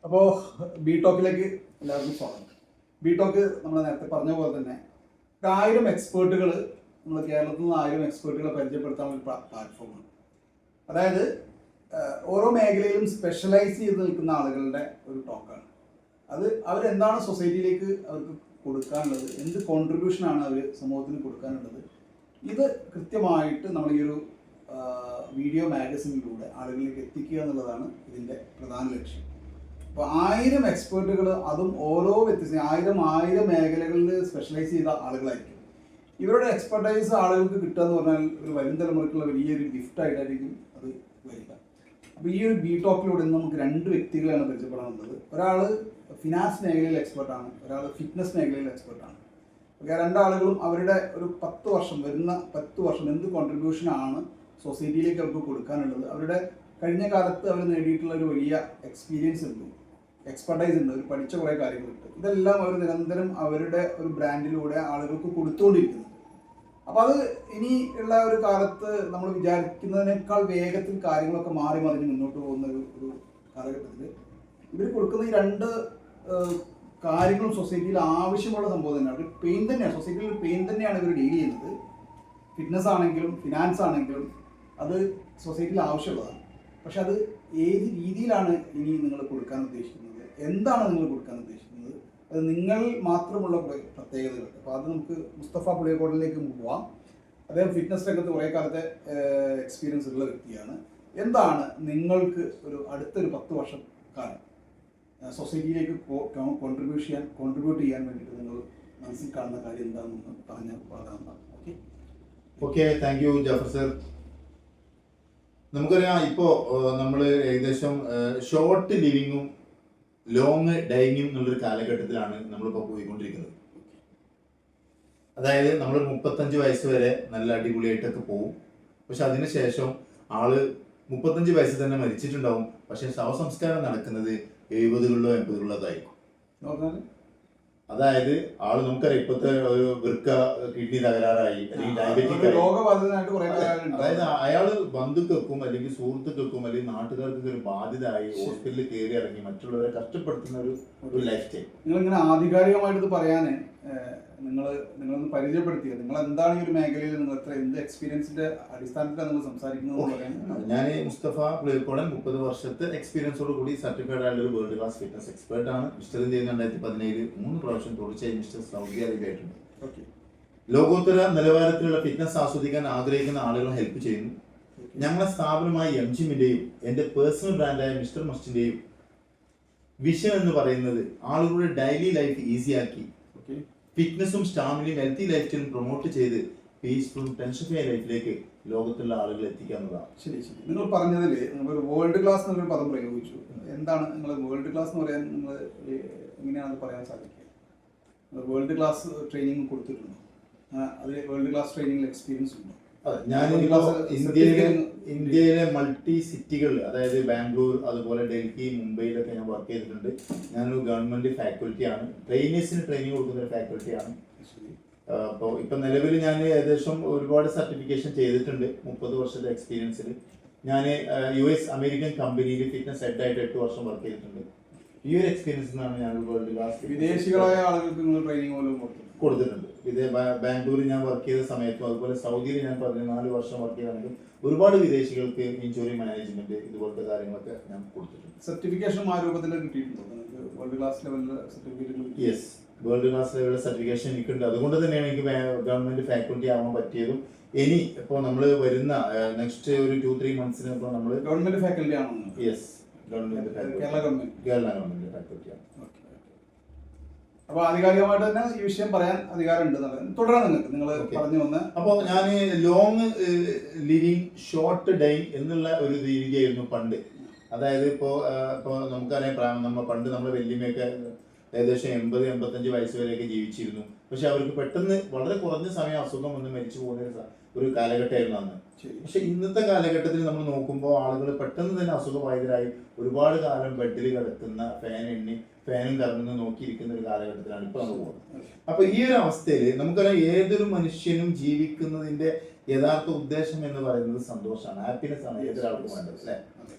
അപ്പോൾ ബി ടോക്കിലേക്ക് എല്ലാവർക്കും സ്വാഗതം. ബി ടോക്ക് നമ്മൾ നേരത്തെ പറഞ്ഞ പോലെ തന്നെ 1000 എക്സ്പേർട്ടുകൾ നമ്മൾ കേരളത്തിൽ നിന്ന് 1000 എക്സ്പേർട്ടുകളെ പരിചയപ്പെടുത്താനുള്ള ഒരു പ്ലാറ്റ്ഫോമാണ്. അതായത് ഓരോ മേഖലയിലും സ്പെഷ്യലൈസ് ചെയ്ത് നിൽക്കുന്ന ആളുകളുടെ ഒരു ടോക്കാണ്. അത് അവരെന്താണ് സൊസൈറ്റിയിലേക്ക് അവർക്ക് കൊടുക്കാനുള്ളത്, എന്ത് കോൺട്രിബ്യൂഷനാണ് അവർ സമൂഹത്തിന് കൊടുക്കാനുള്ളത്, ഇത് കൃത്യമായിട്ട് നമ്മൾ ഈ ഒരു വീഡിയോ മാഗസിനിലൂടെ ആളുകളിലേക്ക് എത്തിക്കുക എന്നുള്ളതാണ് ഇതിൻ്റെ പ്രധാന ലക്ഷ്യം. അപ്പോൾ 1000 എക്സ്പേർട്ടുകൾ, അതും ഓരോ വ്യത്യസ്ത 1000 മേഖലകളിൽ സ്പെഷ്യലൈസ് ചെയ്ത ആളുകളായിരിക്കും. ഇവരുടെ എക്സ്പെർട്ടൈസ് ആളുകൾക്ക് കിട്ടുക എന്ന് പറഞ്ഞാൽ ഒരു വരും തലമുറയ്ക്കുള്ള വലിയൊരു ഗിഫ്റ്റായിട്ടായിരിക്കും അത് വരിക. അപ്പോൾ ഈ ഒരു ബി ടോക്കിലൂടെ നമുക്ക് 2 വ്യക്തികളാണ് പരിചയപ്പെടാനുള്ളത്. ഒരാൾ ഫിനാൻസ് മേഖലയിൽ എക്സ്പെർട്ടാണ്, ഒരാൾ ഫിറ്റ്നസ് മേഖലയിൽ എക്സ്പെർട്ടാണ്. ഓക്കെ, 2 ആളുകളും അവരുടെ ഒരു 10 വർഷം വരുന്ന 10 വർഷം എന്ത് കോൺട്രിബ്യൂഷനാണ് സൊസൈറ്റിയിലേക്ക് അവർക്ക് കൊടുക്കാനുള്ളത്, അവരുടെ കഴിഞ്ഞ കാലത്ത് അവർ നേടിയിട്ടുള്ള ഒരു വലിയ എക്സ്പീരിയൻസ് ഉണ്ട്, എക്സ്പെർട്ടൈസ് ഉണ്ട്, അവർ പഠിച്ച കുറേ കാര്യങ്ങളുണ്ട്. ഇതെല്ലാം അവർ നിരന്തരം അവരുടെ ഒരു ബ്രാൻഡിലൂടെ ആളുകൾക്ക് കൊടുത്തുകൊണ്ടിരിക്കുന്നുണ്ട്. അപ്പോൾ അത് ഇനി ഉള്ള ഒരു കാലത്ത് നമ്മൾ വിചാരിക്കുന്നതിനേക്കാൾ വേഗത്തിൽ കാര്യങ്ങളൊക്കെ മാറി മറിഞ്ഞ് മുന്നോട്ട് പോകുന്ന ഒരു കാലഘട്ടത്തിൽ ഇവർ കൊടുക്കുന്ന ഈ 2 കാര്യങ്ങളും സൊസൈറ്റിയിൽ ആവശ്യമുള്ള സംഭവം തന്നെയാണ്. ഒരു പെയിൻ തന്നെയാണ്, സൊസൈറ്റിയിൽ പെയിൻ തന്നെയാണ് ഇവർ ഡീൽ ചെയ്യുന്നത്. ഫിറ്റ്നസ് ആണെങ്കിലും ഫിനാൻസ് ആണെങ്കിലും അത് സൊസൈറ്റിയിൽ ആവശ്യമുള്ളതാണ്. പക്ഷെ അത് ഏത് രീതിയിലാണ് ഇനി നിങ്ങൾ കൊടുക്കാൻ ഉദ്ദേശിക്കുന്നത്, എന്താണ് നിങ്ങൾ കൊടുക്കാൻ ഉദ്ദേശിക്കുന്നത്, അത് നിങ്ങൾ മാത്രമുള്ള പ്രത്യേകതകൾ. അപ്പോൾ അത് നമുക്ക് മുസ്തഫ പുളിയക്കോടിലേക്ക് പോവാം. അദ്ദേഹം ഫിറ്റ്നസ് രംഗത്ത് കുറേ കാലത്തെ എക്സ്പീരിയൻസ് ഉള്ള വ്യക്തിയാണ്. എന്താണ് നിങ്ങൾക്ക് ഒരു അടുത്തൊരു 10 വർഷം കാലം സൊസൈറ്റിയിലേക്ക് കോൺട്രിബ്യൂട്ട് ചെയ്യാൻ വേണ്ടിയിട്ട് നിങ്ങൾ മനസ്സിൽ കാണുന്ന കാര്യം എന്താണെന്ന് പറഞ്ഞ പാടാണ്. Okay, thank you Jafar sir. നമുക്കറിയാം, ഇപ്പോൾ നമ്മൾ ഏകദേശം ഷോർട്ട് ലിവിങ്ങും ലോങ് ഡൈയിങ്ങും എന്നുള്ളൊരു കാലഘട്ടത്തിലാണ് നമ്മളിപ്പോൾ പോയിക്കൊണ്ടിരിക്കുന്നത്. അതായത് നമ്മൾ 35 വയസ്സ് വരെ നല്ല അടിപൊളിയായിട്ടൊക്കെ പോകും. പക്ഷെ അതിനുശേഷം ആള് 35 വയസ്സിൽ തന്നെ മരിച്ചിട്ടുണ്ടാവും. പക്ഷെ ശവസംസ്കാരം നടക്കുന്നത് 70കളിലോ 80കളിലോ ആയിരിക്കും. അതായത് ആള് നമുക്കറിയാം, ഇപ്പോഴത്തെ ഒരു വൃക്ക കിഡ്നി തകരാറായി അല്ലെങ്കിൽ ഡയബറ്റിക് ആയി, അതായത് അയാള് ബന്ധുക്കൾക്കും അല്ലെങ്കിൽ സുഹൃത്തുക്കൾക്കും അല്ലെങ്കിൽ നാട്ടുകാർക്കൊക്കെ ഒരു ബാധ്യതയായി ഹോസ്പിറ്റലിൽ കയറി ഇറങ്ങി മറ്റുള്ളവരെ കഷ്ടപ്പെടുത്തുന്ന ഒരു ലൈഫ് സ്റ്റൈൽ. നിങ്ങളിങ്ങനെ ആധികാരികമായിട്ട് പറയാന് നിങ്ങളൊന്ന് പരിചയപ്പെടുത്തിയത്, നിങ്ങൾ എന്താണ് ഈ ഒരു മേഖലയിൽ നിങ്ങൾ എന്ത് എക്സ്പീരിയൻസിന്റെ അടിസ്ഥാനത്തിലാണ് നിങ്ങൾ സംസാരിക്കുന്നത്? ഞാൻ മുസ്തഫ പുളിയക്കോടൻ 30 വർഷത്തെ എക്സ്പീരിയൻസോട് കൂടി സർട്ടിഫൈഡ് ആയിട്ടുള്ള ഒരു വേൾഡ് ക്ലാസ് ഫിറ്റ്നസ് എക്സ്പേർട്ട് ആണ്. മിസ്റ്റർ ഇന്ത്യ 2017 3 പ്രാവശ്യം തുടർച്ചയായി മിസ്റ്റർ സൗദി അറേബ്യ ആയിട്ടുണ്ട്. ലോകോത്തര നിലവാരത്തിലുള്ള ഫിറ്റ്നസ് ആസ്വദിക്കാൻ ആഗ്രഹിക്കുന്ന ആളുകളെ ഹെൽപ്പ് ചെയ്യുന്നു. ഞങ്ങളുടെ സ്ഥാപനമായ എംജിമിന്റെയും എന്റെ പേഴ്സണൽ ബ്രാൻഡായ മിസ്റ്റർ മസ്റ്റിന്റെയും വിഷൻ എന്ന് പറയുന്നത് ആളുകളുടെ ഡെയിലി ലൈഫ് ഈസിയാക്കി ഫിറ്റ്നസും സ്റ്റാമിനയും ഹെൽത്തി ലൈഫ് സ്റ്റൈലും പ്രൊമോട്ട് ചെയ്ത് പീസ്ഫുൾ ടെൻഷൻ ഫ്രീ ലൈഫിലേക്ക് ലോകത്തുള്ള ആളുകൾ എത്തിക്കാവുന്നതാണ്. ശരി. നിങ്ങൾ പറഞ്ഞതിൽ ഒരു വേൾഡ് ക്ലാസ് എന്നൊരു പദം പ്രയോഗിച്ചു. എന്താണ് നിങ്ങൾ വേൾഡ് ക്ലാസ് എന്ന് പറയാൻ നിങ്ങൾ എങ്ങനെയാണ് പറയാൻ സാധിക്കുക? വേൾഡ് ക്ലാസ് ട്രെയിനിങ് കൊടുത്തിട്ടുണ്ടോ? അതിൽ വേൾഡ് ക്ലാസ് ട്രെയിനിങ്ങിൽ എക്സ്പീരിയൻസ് ഉണ്ടോ? ഞാൻ ഇന്ത്യയിലെ മൾട്ടി സിറ്റികളിൽ, അതായത് ബാംഗ്ലൂർ, അതുപോലെ ഡൽഹി, മുംബൈയിലൊക്കെ ഞാൻ വർക്ക് ചെയ്തിട്ടുണ്ട്. ഞാനൊരു ഗവൺമെന്റ് ഫാക്കൽറ്റിയാണ്, ട്രെയിനേഴ്സിന് ട്രെയിനിങ് കൊടുക്കുന്ന ഒരു ഫാക്കൽറ്റിയാണ്. അപ്പോൾ ഇപ്പൊ നിലവിൽ ഞാൻ ഏകദേശം ഒരുപാട് സർട്ടിഫിക്കേഷൻ ചെയ്തിട്ടുണ്ട്. 30 വർഷത്തെ എക്സ്പീരിയൻസിൽ ഞാൻ US അമേരിക്കൻ കമ്പനിയിൽ ഫിറ്റ്നസ് ഹെഡായിട്ട് 8 വർഷം വർക്ക് ചെയ്തിട്ടുണ്ട്. ഈ ഒരു എക്സ്പീരിയൻസ് നിന്നാണ് ഞാൻ വേൾഡ് ക്ലാസ് വിദേശികളായ ആളുകൾക്ക് നിങ്ങൾ ട്രെയിനിങ് പോലും കൊടുത്തിട്ടുണ്ട്. ബാംഗ്ലൂരിൽ ഞാൻ വർക്ക് ചെയ്ത സമയത്തും അതുപോലെ സൗദിയിൽ ഞാൻ 14 വർഷം വർക്ക് ചെയ്താണെങ്കിൽ ഒരുപാട് വിദേശികൾക്ക് ഇൻഷുറി മാനേജ്മെന്റ് ഇതുപോലത്തെ കാര്യങ്ങളൊക്കെ ഞാൻ കൊടുത്തിട്ടുണ്ട്. സർട്ടിഫിക്കേഷൻ ആ രൂപത്തിൽ കിട്ടിയിട്ടുണ്ടോ? വേൾഡ് ക്ലാസ് ലെവലിലെ സർട്ടിഫിക്കറ്റ്? യെസ്, വേൾഡ് ക്ലാസ് ലെവലിലെ സർട്ടിഫിക്കേഷൻ എനിക്കുണ്ട്. അതുകൊണ്ട് തന്നെയാണ് എനിക്ക് ഗവൺമെന്റ് ഫാക്കൽറ്റി ആവാൻ പറ്റിയതും. ഇനി ഇപ്പോൾ നമ്മൾ വരുന്ന നെക്സ്റ്റ് ഒരു 2-3 മന്ത്സിന് ഇപ്പോൾ നമ്മൾ ഗവൺമെന്റ് ഫാക്കൽറ്റി ആണോ? യെസ്, കേരള ഗവൺമെന്റ് ഫാക്കൽറ്റിയാണ്. അപ്പൊ ആധികാരികമായിട്ട് തന്നെ ഈ വിഷയം പറയാൻ അധികാരമുണ്ട്. തുടരാൻ നിങ്ങൾ പറഞ്ഞു വന്ന്. അപ്പോൾ ഞാൻ ലോങ് ലിവിങ് ഷോർട്ട് ഡൈങ് എന്നുള്ള ഒരു രീതിയായിരുന്നു പണ്ട്. അതായത് ഇപ്പോൾ നമുക്കറിയാം, നമ്മുടെ വല്യമ്മയൊക്കെ ഏകദേശം 80-85 വയസ്സ് വരെയൊക്കെ ജീവിച്ചിരുന്നു. പക്ഷെ അവർക്ക് പെട്ടെന്ന് വളരെ കുറഞ്ഞ സമയം അസുഖം വന്ന് മരിച്ചു പോകുന്ന ഒരു കാലഘട്ടമായിരുന്നു അന്ന്. പക്ഷെ ഇന്നത്തെ കാലഘട്ടത്തിൽ നമ്മൾ നോക്കുമ്പോൾ ആളുകൾ പെട്ടെന്ന് തന്നെ അസുഖബാധിതരായി ഒരുപാട് കാലം ബെഡിൽ കിടക്കുന്ന ഫാനും കറങ്ങുന്ന നോക്കിയിരിക്കുന്ന ഒരു കാലഘട്ടത്തിലാണ് ഇപ്പൊ നമ്മൾ പോകുന്നത്. അപ്പൊ ഈ ഒരു അവസ്ഥയിൽ നമുക്കറിയാം, ഏതൊരു മനുഷ്യനും ജീവിക്കുന്നതിന്റെ യഥാർത്ഥ ഉദ്ദേശം എന്ന് പറയുന്നത് സന്തോഷമാണ്, ഹാപ്പിനെസ് ആണ് ഏതൊരാൾക്കും വേണ്ടത്, അല്ലെ?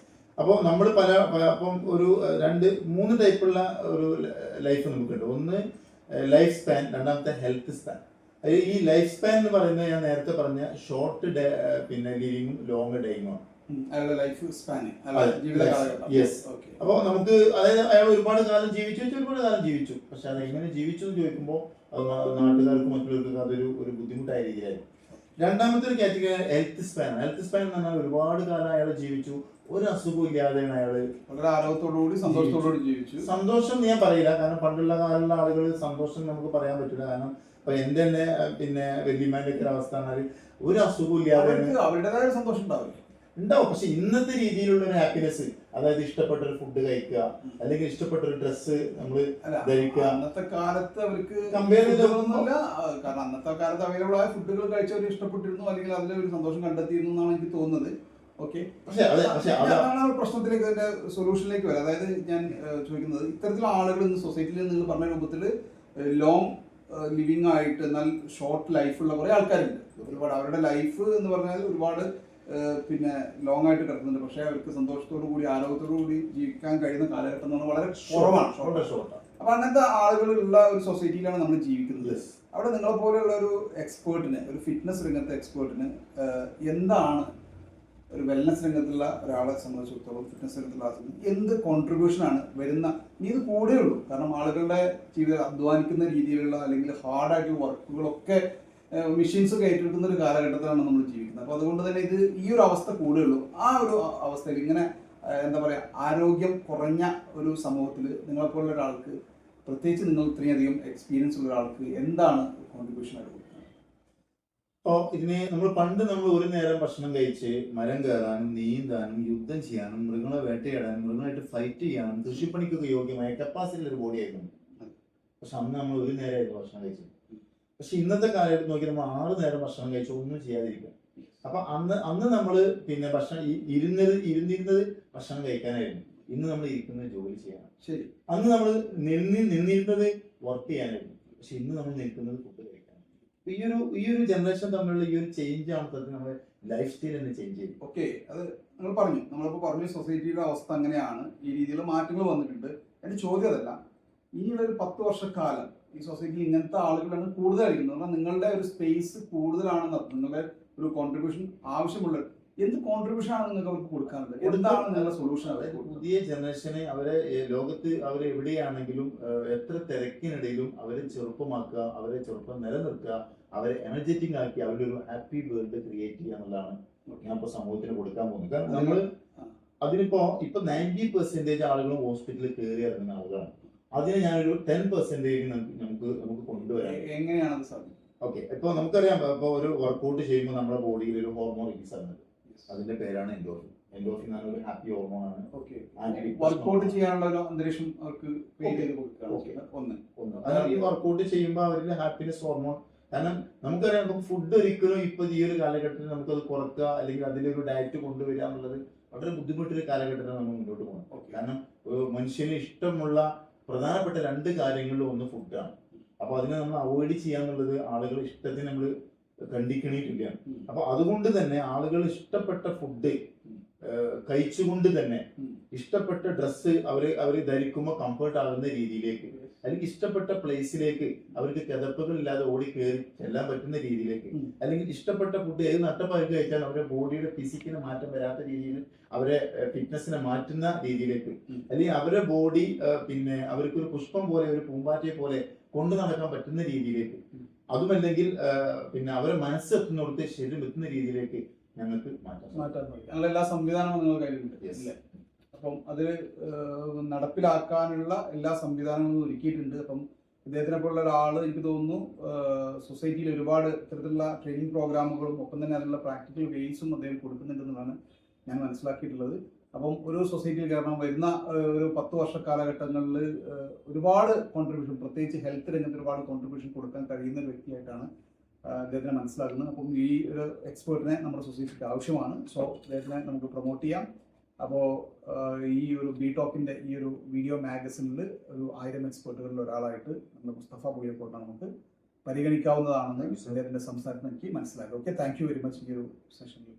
അപ്പോൾ നമ്മൾ അപ്പം ഒരു 2-3 ടൈപ്പുള്ള ഒരു ലൈഫ് നമുക്കുണ്ട്. ഒന്ന് ലൈഫ് സ്പാൻ, രണ്ടാമത്തെ ഹെൽത്ത് സ്പാൻ. ഈ ലൈഫ് സ്പാൻ എന്ന് പറയുന്നത് ഞാൻ നേരത്തെ പറഞ്ഞ ഷോർട്ട് പിന്നെ ലിവിങ്ങും ലോങ് ഡേയിങ്ങും. Life span, yes. അപ്പോൾ നമുക്ക് അതായത് അയാൾ ഒരുപാട് കാലം ജീവിച്ചു, പക്ഷെ അത് എങ്ങനെ ജീവിച്ചു എന്ന് ചോദിക്കുമ്പോൾ അത് നാട്ടുകാർക്കും മറ്റുള്ളവർക്കും അതൊരു ബുദ്ധിമുട്ടായ രീതിയിലായിരുന്നു. രണ്ടാമത്തെ ഒരു category health span. Health span എന്ന് പറഞ്ഞാൽ ഒരുപാട് കാലം അയാൾ ജീവിച്ചു, ഒരു അസുഖം ഇല്ലാതെയാണ് അയാള് വളരെ ആരോഗ്യത്തോടുകൂടി സന്തോഷത്തോടുകൂടി ജീവിച്ചു. സന്തോഷം ഞാൻ പറയില്ല, കാരണം പണ്ടുള്ള കാലമുള്ള ആളുകൾ സന്തോഷം നമുക്ക് പറയാൻ പറ്റില്ല. കാരണം ഇപ്പൊ എന്റെ തന്നെ പിന്നെ വല്യമാന്റെ ഒക്കെ അവസ്ഥ പറഞ്ഞാല് ഒരു അസുഖം ഇല്ലാതെ അവരുടേതായ സന്തോഷം ഉണ്ടാവും. പക്ഷെ ഇന്നത്തെ രീതിയിലുള്ള ഒരു ഹാപ്പിനെസ്, അതായത് ഇഷ്ടപ്പെട്ട ഒരു ഫുഡ് കഴിക്കുക, അല്ലെങ്കിൽ ഇഷ്ടപ്പെട്ട ഒരു ഡ്രസ്സ് നമ്മൾ ധരിക്കുക, അന്നത്തെ കാലത്ത് അവർക്ക് കമ്പയർ ചെയ്തൊന്നുമില്ല. കാരണം അന്നത്തെ കാലത്ത് അവൈലബിൾ ആയ ഫുഡുകൾ കഴിച്ചവർ ഇഷ്ടപ്പെട്ടിരുന്നു, അല്ലെങ്കിൽ അതിൽ ഒരു സന്തോഷം കണ്ടെത്തിയിരുന്നു എന്നാണ് എനിക്ക് തോന്നുന്നത്. ഓക്കെ, അതാണ് പ്രശ്നത്തിലേക്ക്, അതിന്റെ സൊല്യൂഷനിലേക്ക് വരാം. അതായത് ഞാൻ ചോദിക്കുന്നത്, ഇത്തരത്തിലുള്ള ആളുകൾ ഇന്ന് സൊസൈറ്റിയിൽ നിങ്ങൾ പറഞ്ഞ രൂപത്തിൽ ലോങ് ലിവിങ് ആയിട്ട് എന്നാൽ ഷോർട്ട് ലൈഫുള്ള കുറെ ആൾക്കാരുണ്ട്. ഒരുപാട് അവരുടെ ലൈഫ് എന്ന് പറഞ്ഞാൽ ഒരുപാട് പിന്നെ ലോങ് ആയിട്ട് കിടക്കുന്നുണ്ട്, പക്ഷെ അവർക്ക് സന്തോഷത്തോടു കൂടി ആരോഗ്യത്തോടു കൂടി ജീവിക്കാൻ കഴിയുന്ന കാലഘട്ടം എന്ന് പറഞ്ഞാൽ വളരെ കുറവാണ്. അപ്പൊ അങ്ങനത്തെ ആളുകളുള്ള ഒരു സൊസൈറ്റിയിലാണ് നമ്മൾ ജീവിക്കുന്നത്. അവിടെ നിങ്ങളെ പോലെയുള്ള ഒരു എക്സ്പേർട്ടിന്, ഒരു ഫിറ്റ്നസ് രംഗത്തെ എക്സ്പേർട്ടിന് എന്താണ് ഒരു വെൽനസ് രംഗത്തുള്ള ഒരാളെ സംബന്ധിച്ചിടത്തോളം, ഫിറ്റ്നസ് രംഗത്തുള്ള എന്ത് കോൺട്രിബ്യൂഷനാണ് വരുന്ന? ഇനി ഇത് കൂടെ ഉള്ളൂ, കാരണം ആളുകളുടെ ജീവിതം അധ്വാനിക്കുന്ന രീതിയിലുള്ള അല്ലെങ്കിൽ ഹാർഡായിട്ടുള്ള വർക്കുകളൊക്കെ മെഷീൻസ് ഒക്കെ ഏറ്റെടുക്കുന്ന ഒരു കാലഘട്ടത്തിലാണ് നമ്മൾ ജീവിക്കുന്നത്. അപ്പോൾ അതുകൊണ്ട് തന്നെ ഇത് ഈ ഒരു അവസ്ഥ കൂടുകയുള്ളൂ. ആ ഒരു അവസ്ഥയിൽ ഇങ്ങനെ എന്താ പറയുക, ആരോഗ്യം കുറഞ്ഞ ഒരു സമൂഹത്തിൽ നിങ്ങളെപ്പോലുള്ള ഒരാൾക്ക്, പ്രത്യേകിച്ച് നിങ്ങൾ ഇത്രയധികം എക്സ്പീരിയൻസ് ഉള്ള ഒരാൾക്ക് എന്താണ് കോൺട്രിബ്യൂഷൻ ആയിട്ട് കൊടുക്കുന്നത്? അപ്പോൾ പണ്ട് നമ്മൾ ഒരു നേരം ഭക്ഷണം കഴിച്ച് മരം കയറാനും നീന്താനും യുദ്ധം ചെയ്യാനും മൃഗങ്ങളെ വേട്ടയാടാനും മൃഗങ്ങളായിട്ട് ഫൈറ്റ് ചെയ്യാനും കൃഷിപ്പണിക്കൊക്കെ യോഗ്യമായ കപ്പാസിറ്റി ഒരു ബോഡി ആയിരുന്നു. പക്ഷെ അന്ന് നമ്മൾ ഒരു നേരമായിരുന്നു ഭക്ഷണം കഴിച്ചത്. പക്ഷെ ഇന്നത്തെ കാലഘട്ടം നോക്കി നമ്മൾ 6 നേരം ഭക്ഷണം കഴിച്ച് ഒന്നും ചെയ്യാതിരിക്കുക. അപ്പൊ അന്ന് നമ്മൾ പിന്നെ ഇരുന്നിരുന്നത് ഭക്ഷണം കഴിക്കാനായിരുന്നു. ഇന്ന് നമ്മൾ ഇരിക്കുന്നത് ജോലി ചെയ്യാനാണ്. ശരി. അന്ന് നമ്മൾ നിന്നിരുന്നത് വർക്ക് ചെയ്യാനായിരുന്നു. പക്ഷെ ഇന്ന് നമ്മൾ നിൽക്കുന്നത് ഫുഡ് കഴിക്കാനാണ്. ഈ ഒരു ജനറേഷൻ തമ്മിലുള്ള ഈ ഒരു ചേഞ്ച് ആണ് സത്യം നമ്മുടെ ലൈഫ് സ്റ്റൈൽ തന്നെ ചേഞ്ച് ചെയ്യും. ഓക്കെ, അത് നമ്മളിപ്പോൾ പറഞ്ഞു സൊസൈറ്റിയുടെ അവസ്ഥ അങ്ങനെയാണ്, ഈ രീതിയിലുള്ള മാറ്റങ്ങൾ വന്നിട്ടുണ്ട്. എന്റെ ചോദ്യം അതല്ല, ഇനിയുള്ള ഒരു 10 വർഷക്കാലം ഈ സൊസൈറ്റിയിൽ ഇങ്ങനത്തെ ആളുകളാണ് കൂടുതലായിരിക്കുന്നത്. കാരണം നിങ്ങളുടെ ഒരു സ്പേസ് കൂടുതലാണെന്ന്, നിങ്ങളുടെ ഒരു കോൺട്രിബ്യൂഷൻ ആവശ്യമുള്ള എന്ത് കോൺട്രിബ്യൂഷൻ ആണ് നിങ്ങൾക്ക് അവർക്ക് കൊടുക്കാനുള്ളത്? എന്താണ് നിങ്ങളുടെ സൊല്യൂഷൻ? പുതിയ ജനറേഷനെ അവരെ ലോകത്ത് അവരെ എവിടെയാണെങ്കിലും എത്ര തിരക്കിനിടയിലും അവരെ ചെറുപ്പമാക്കുക, അവരെ ചെറുപ്പം നിലനിർത്തുക, അവരെ എനർജറ്റിക് ആക്കി അവരൊരു ഹാപ്പി വേൾഡ് ക്രിയേറ്റ് ചെയ്യുക എന്നുള്ളതാണ് ഞാൻ ഇപ്പൊ സമൂഹത്തിന് കൊടുക്കാൻ പോകുന്നത്. കാരണം നമ്മൾ ഇപ്പൊ 90% ആളുകളും ഹോസ്പിറ്റലിൽ കയറി ഇറങ്ങുന്ന ആളുകളാണ്. അതിനെ ഞാനൊരു 10% നമുക്ക് കൊണ്ടുവരാം. എങ്ങനെയാണ് അത് സാധിക്കും? ഓക്കെ, ഇപ്പൊ നമുക്കറിയാം, ഇപ്പൊ ഒരു വർക്കൗട്ട് ചെയ്യുമ്പോൾ നമ്മുടെ ബോഡിയിൽ ഒരു ഹോർമോൺ റിലീസ് ആകുന്നത്, അതിന്റെ പേരാണ് എൻഡോർഫിൻ. എൻഡോർഫിൻ ആണ് ഒരു ഹാപ്പി ഹോർമോൺ ആണ്. വർക്കൗട്ട് ചെയ്യാനുള്ള ഒരു അന്തരീക്ഷം അവർക്ക് ക്രിയേറ്റ് ചെയ്ത് കൊടുക്കുക. ഈ വർക്കൗട്ട് ചെയ്യുമ്പോൾ അവരുടെ ഹാപ്പിനെസ് ഹോർമോൺ, കാരണം നമുക്കറിയാം, നമുക്ക് ഫുഡ് ഒരിക്കലും ഇപ്പൊ ഈ ഒരു കാലഘട്ടത്തിൽ നമുക്കത് കുറക്കുക അല്ലെങ്കിൽ അതിലൊരു ഡയറ്റ് കൊണ്ടുവരിക എന്നുള്ളത് വളരെ ബുദ്ധിമുട്ടൊരു കാലഘട്ടത്തിൽ നമ്മൾ മുന്നോട്ട് പോകണം. കാരണം മനുഷ്യന് ഇഷ്ടമുള്ള പ്രധാനപ്പെട്ട 2 കാര്യങ്ങളിൽ ഒന്ന് ഫുഡാണ്. അപ്പൊ അതിനെ നമ്മൾ അവോയ്ഡ് ചെയ്യാന്നുള്ളത് ആളുകൾ ഇഷ്ടത്തിന് നമ്മൾ കണ്ടിക്കണിട്ടില്ല. അപ്പൊ അതുകൊണ്ട് തന്നെ ആളുകൾ ഇഷ്ടപ്പെട്ട ഫുഡ് കഴിച്ചുകൊണ്ട് തന്നെ ഇഷ്ടപ്പെട്ട ഡ്രസ്സ് അവര് ധരിക്കുമ്പോൾ കംഫർട്ട് ആകുന്ന രീതിയിലേക്ക്, അല്ലെങ്കിൽ ഇഷ്ടപ്പെട്ട പ്ലേസിലേക്ക് അവർക്ക് കിതപ്പുകൾ ഇല്ലാതെ ഓടി കയറി ചെല്ലാൻ പറ്റുന്ന രീതിയിലേക്ക്, അല്ലെങ്കിൽ ഇഷ്ടപ്പെട്ട ഫുഡ് ഏത് നട്ടപ്പാക്കി കഴിച്ചാൽ അവരുടെ ബോഡിയുടെ ഫിസിക്കിന് മാറ്റം വരാത്ത രീതിയിൽ അവരെ ഫിറ്റ്നസിനെ മാറ്റുന്ന രീതിയിലേക്ക്, അല്ലെങ്കിൽ അവരുടെ ബോഡി പിന്നെ അവർക്കൊരു പുഷ്പം പോലെ ഒരു പൂമ്പാറ്റയെ പോലെ കൊണ്ടു നടക്കാൻ പറ്റുന്ന രീതിയിലേക്ക്, അതുമല്ലെങ്കിൽ പിന്നെ അവരെ മനസ്സെത്തുന്നിടത്ത് ശരീരം എത്തുന്ന രീതിയിലേക്ക് ഞങ്ങൾക്ക് മാറ്റാൻ എല്ലാ സംവിധാനവും നിങ്ങൾ കയ്യിലുണ്ട്. അപ്പം അത് നടപ്പിലാക്കാനുള്ള എല്ലാ സംവിധാനങ്ങളും ഒരുക്കിയിട്ടുണ്ട്. അപ്പം ഇദ്ദേഹത്തിനെ പോലുള്ള ഒരാൾ, എനിക്ക് തോന്നുന്നു സൊസൈറ്റിയിൽ ഒരുപാട് ഇത്തരത്തിലുള്ള ട്രെയിനിങ് പ്രോഗ്രാമുകളും ഒപ്പം തന്നെ അതിനുള്ള പ്രാക്ടിക്കൽ വേസും അദ്ദേഹം കൊടുക്കുന്നുണ്ടെന്നാണ് ഞാൻ മനസ്സിലാക്കിയിട്ടുള്ളത്. അപ്പം ഒരു സൊസൈറ്റിയിൽ കാരണം വരുന്ന ഒരു 10 വർഷ കാലഘട്ടങ്ങളിൽ ഒരുപാട് കോൺട്രിബ്യൂഷൻ, പ്രത്യേകിച്ച് ഹെൽത്ത് രംഗത്ത് ഒരുപാട് കോൺട്രിബ്യൂഷൻ കൊടുക്കാൻ കഴിയുന്ന ഒരു വ്യക്തിയായിട്ടാണ് അദ്ദേഹത്തിനെ മനസ്സിലാക്കുന്നത്. അപ്പം ഈ ഒരു എക്സ്പേർട്ടിനെ നമ്മുടെ സൊസൈറ്റിക്ക് ആവശ്യമാണ്. സോ അദ്ദേഹത്തിനെ നമുക്ക് പ്രൊമോട്ട് ചെയ്യാം. അപ്പോൾ ഈ ഒരു ബി ടോക്കിൻ്റെ ഈ ഒരു വീഡിയോ മാഗസിനിൽ ഒരു 1000 എക്സ്പേർട്ടുകളിൽ ഒരാളായിട്ട് നമ്മുടെ മുസ്തഫ പൂയക്കോട്ടെ നമുക്ക് പരിഗണിക്കാവുന്നതാണെന്ന് അദ്ദേഹത്തിൻ്റെ സംസാരത്തിൽ എനിക്ക് മനസ്സിലാക്കി. Okay, thank you very much ഈ ഒരു സെഷനിൽ.